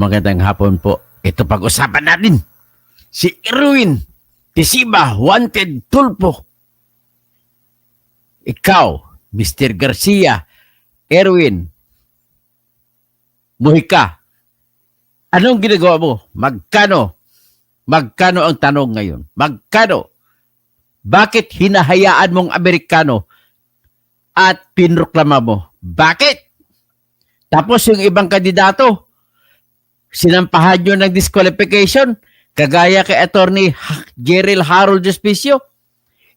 Magandang hapon po. Ito pag-usapan natin. Si Erwin Tisiba, wanted tulpo. Ikaw, Mr. Garcia, Erwin, Mujica, anong ginagawa mo? Magkano? Magkano ang tanong ngayon? Magkano? Bakit hinahayaan mong Amerikano at pinroklama mo? Bakit? Tapos yung ibang kandidato, sinampahan nyo ng disqualification, kagaya kay Attorney Gerald Harold Despicio,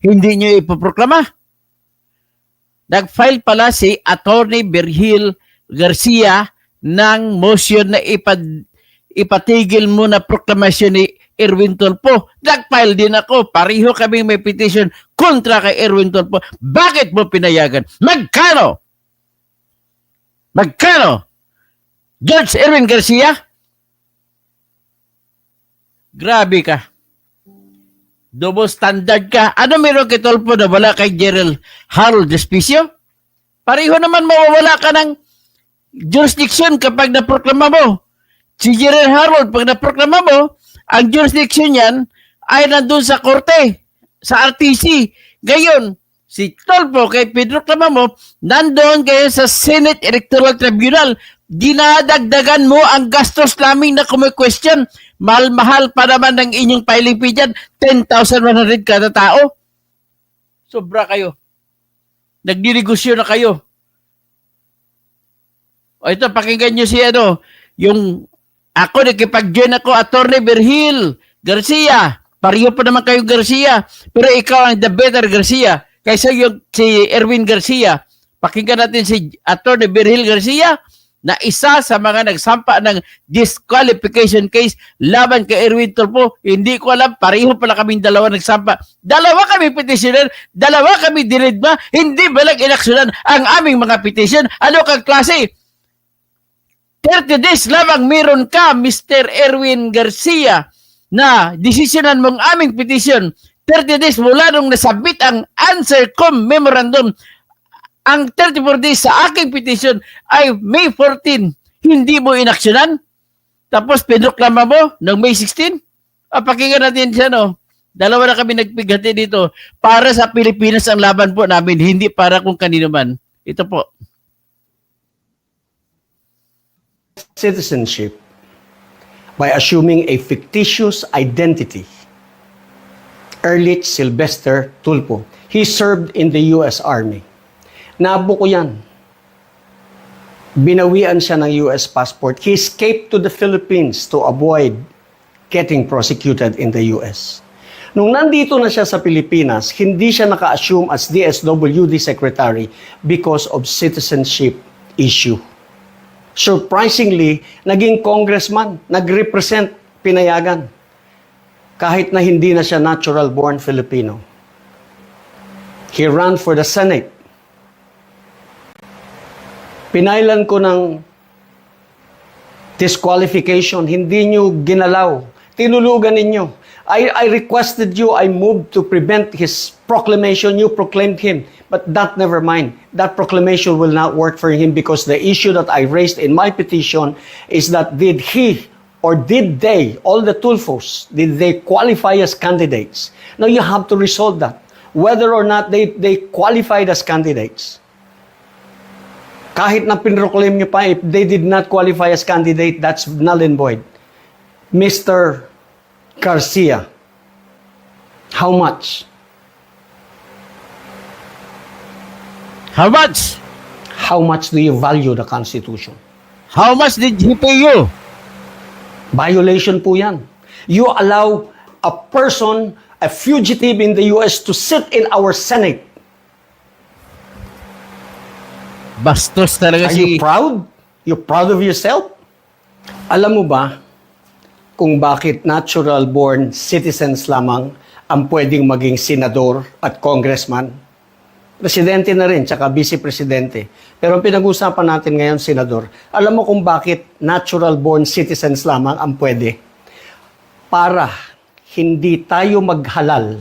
hindi nyo ipoproklama. Nag-file pala si Attorney Virgil Garcia ng motion na ipatigil mo na proklamasyon ni Erwin Tulfo. Nag-file din ako. Pareho kaming may petition kontra kay Erwin Tulfo. Bakit mo pinayagan? Magkano? Magkano? Judge Erwin Garcia? Grabe ka. Double standard ka. Ano meron kay Tulfo na wala kay Gerald Harold Despicio? Pareho naman mawawala ka ng jurisdiction kapag naproklama mo. Si Gerald Harold, pag naproklama mo, ang jurisdiction yan ay nandun sa korte, sa RTC. Ngayon, si Tulfo, kay pinroklama mo, nandun kayo sa Senate Electoral Tribunal. Dinadagdagan mo ang gastos namin na kumu-question. Mahal-mahal pa naman ng inyong filing fee dyan. 10,100 kada tao. Sobra kayo. Nagdinegosyo na kayo. O ito, pakinggan nyo si yung ako, nakipag-join ako, Attorney Virgil Garcia. Pareho pa naman kayo Garcia. Pero ikaw ang the better Garcia. Kaysa yung si Erwin Garcia. Pakinggan natin si Attorney Virgil Garcia na isa sa mga nagsampa ng disqualification case laban kay Erwin Tulfo. Hindi ko alam, pareho pala kaming dalawa nagsampa. Dalawa kami petitioner, dalawa kami dinidma, hindi ba lang inaksyonan ang aming mga petition? Ano kang klase? 30 days lamang meron ka, Mr. Erwin Garcia, na desisyonan mong aming petition. 30 days mula nung nasabit ang answer memorandum. Ang 34 days sa aking petition ay May 14. Hindi mo inaksyonan? Tapos pinuklama mo noong May 16? Pakinggan natin siya, no? Dalawa na kami nagpigati dito. Para sa Pilipinas ang laban po namin, hindi para kung kanino man. Ito po. Citizenship by assuming a fictitious identity. Erlich Sylvester Tulfo. He served in the U.S. Army. Nabuko yan. Binawian siya ng US passport. He escaped to the Philippines to avoid getting prosecuted in the US. Nung nandito na siya sa Pilipinas, hindi siya naka-assume as DSWD Secretary because of citizenship issue. Surprisingly, naging congressman, nag-represent, pinayagan. Kahit na hindi na siya natural-born Filipino. He ran for the Senate. Pinailan ko ng disqualification, hindi nyo ginalaw. Tinulugan ninyo. I requested you, I moved to prevent his proclamation. You proclaimed him. But that never mind. That proclamation will not work for him because the issue that I raised in my petition is that did he or did they, all the Tulfos, did they qualify as candidates? Now you have to resolve that. Whether or not they qualified as candidates. Kahit na pinroclaim nyo pa, if they did not qualify as candidate, that's null and void. Mr. Garcia, how much? How much? How much do you value the Constitution? How much did he pay you? Violation po yan. You allow a person, a fugitive in the US to sit in our Senate. Bastos talaga Are you proud? You proud of yourself? Alam mo ba kung bakit natural-born citizens lamang ang pwedeng maging senador at congressman? Presidente na rin, tsaka vice-presidente. Pero ang pinag-usapan natin ngayon, senador, alam mo kung bakit natural-born citizens lamang ang pwede? Para hindi tayo maghalal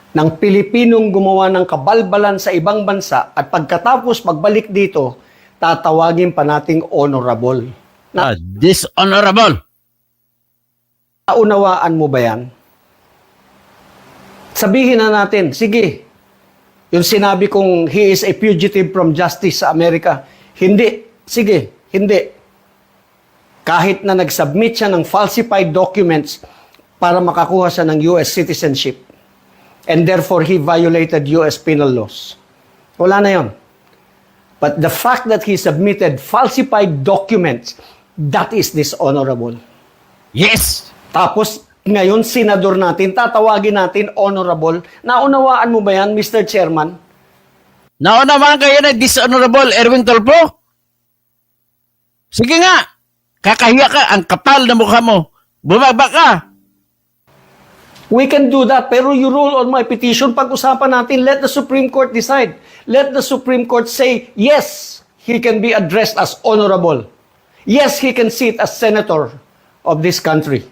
ng Pilipinong gumawa ng kabalbalan sa ibang bansa at pagkatapos pagbalik dito, tatawagin pa nating honorable. Dishonorable. Naunawaan mo ba yan? Sabihin na natin, sige, yung sinabi kong he is a fugitive from justice sa Amerika, hindi. Sige, hindi. Kahit na nag-submit siya ng falsified documents para makakuha siya ng US citizenship and therefore he violated US penal laws. Wala na yon. But the fact that he submitted falsified documents, that is dishonorable. Yes. Tapos, ngayon, senador natin, tatawagin natin honorable. Naunawaan mo ba yan, Mr. Chairman? Naunawaan kayo na dishonorable, Erwin Tulfo? Sige nga. Kakahiya ka. Ang kapal na mukha mo. Bumaba ka. We can do that, pero you rule on my petition. Pag-usapan natin, let the Supreme Court decide. Let the Supreme Court say, yes, he can be addressed as honorable. Yes, he can sit as senator of this country.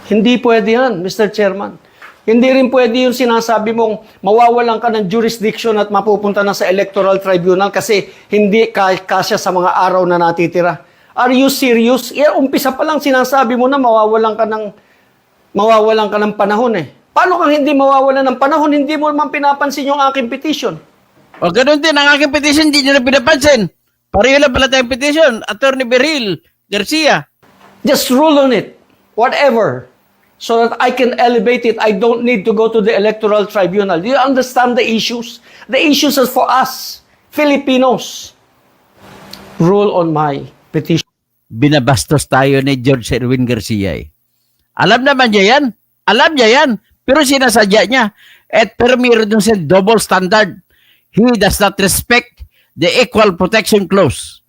Hindi pwede yan, Mr. Chairman. Hindi rin pwede yung sinasabi mong mawawalan ka ng jurisdiction at mapupunta na sa electoral tribunal kasi hindi kasya sa mga araw na natitira. Are you serious? Umpisa pa lang sinasabi mo na mawawalan ka ng panahon eh. Paano kang hindi mawawalan ng panahon? Hindi mo naman pinapansin yung aking petition. O ganun din, ang aking petition, hindi nyo na pinapansin. Pareho lang pala tayong petition. Attorney Berhil Garcia. Just rule on it. Whatever. So that I can elevate it. I don't need to go to the electoral tribunal. Do you understand the issues? The issues are for us, Filipinos. Rule on my petition. Binabastos tayo ni George Erwin Garcia eh. Alam naman niya yan. Alam niya yan. Pero sinasadya niya. Pero meron din siya double standard. He does not respect the Equal Protection Clause.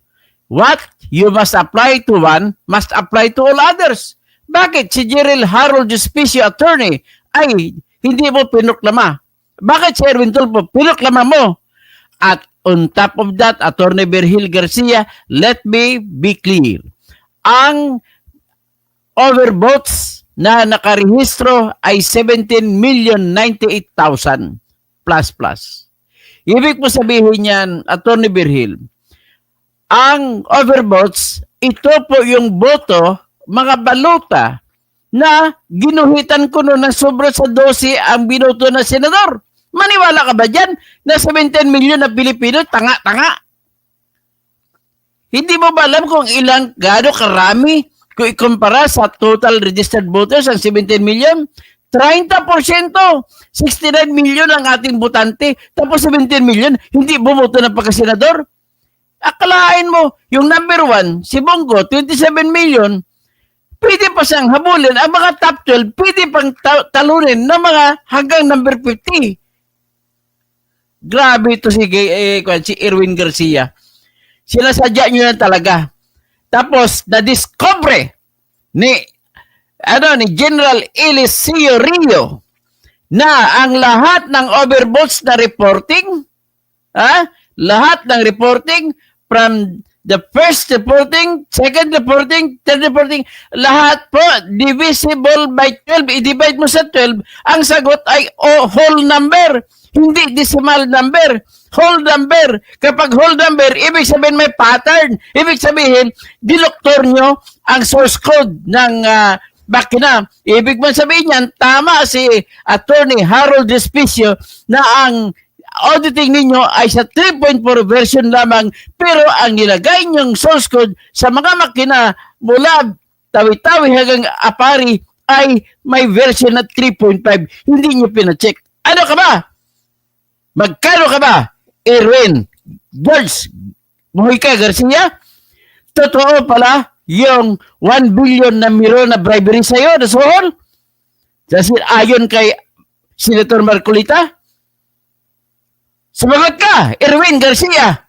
What you must apply to one must apply to all others. Bakit si Gerald Harold Justicio attorney ay hindi mo pinuklama? Bakit si Erwin Tulfo pinuklama mo? At on top of that, Attorney Berhil Garcia, let me be clear. Ang overvotes na nakarehistro ay 17,098,000 plus. Ibig mo sabihin yan, Attorney Berhil, ang overvotes, ito po yung boto, mga baluta, na ginuhitan ko noon ng sobra sa 12 ang binoto na senador. Maniwala ka ba dyan? Na 17 million na Pilipino, tanga-tanga. Hindi mo ba alam kung gaano karami kung ikumpara sa total registered voters ang 17 million? 30%, 69 million ang ating botante, tapos 17 million, hindi bumoto ng pagkasenador. Akalain mo, yung number 1, si Bongo, 27 million, pwede pa siyang habulin. Ang mga top 12, pwede pang talunin ng mga hanggang number 50. Grabe ito si Erwin Garcia. Sinasadya nyo yan talaga. Tapos, na-discover ni General Eliseo Rio na ang lahat ng overvotes na reporting, lahat ng reporting from the first reporting, second reporting, third reporting, lahat po divisible by 12. I-divide mo sa 12, ang sagot ay whole number, hindi decimal number. Whole number. Kapag whole number, ibig sabihin may pattern. Ibig sabihin, dinoktor nyo ang source code ng makina. Ibig man sabihin yan, tama si Attorney Harold Justicio na ang auditing ninyo ay sa 3.4 version lamang, pero ang nilagay nyong source code sa mga makina mula Tawi-Tawi hanggang Apari ay may version na 3.5. Hindi nyo pinacheck. Ano ka ba? Magkano ka ba, Erwin George Mujica Garcia? Totoo pala yung 1 billion na miro na bribery sa'yo na sohol? Ayon kay Senator Marcolita? Sumagot ka, Erwin Garcia.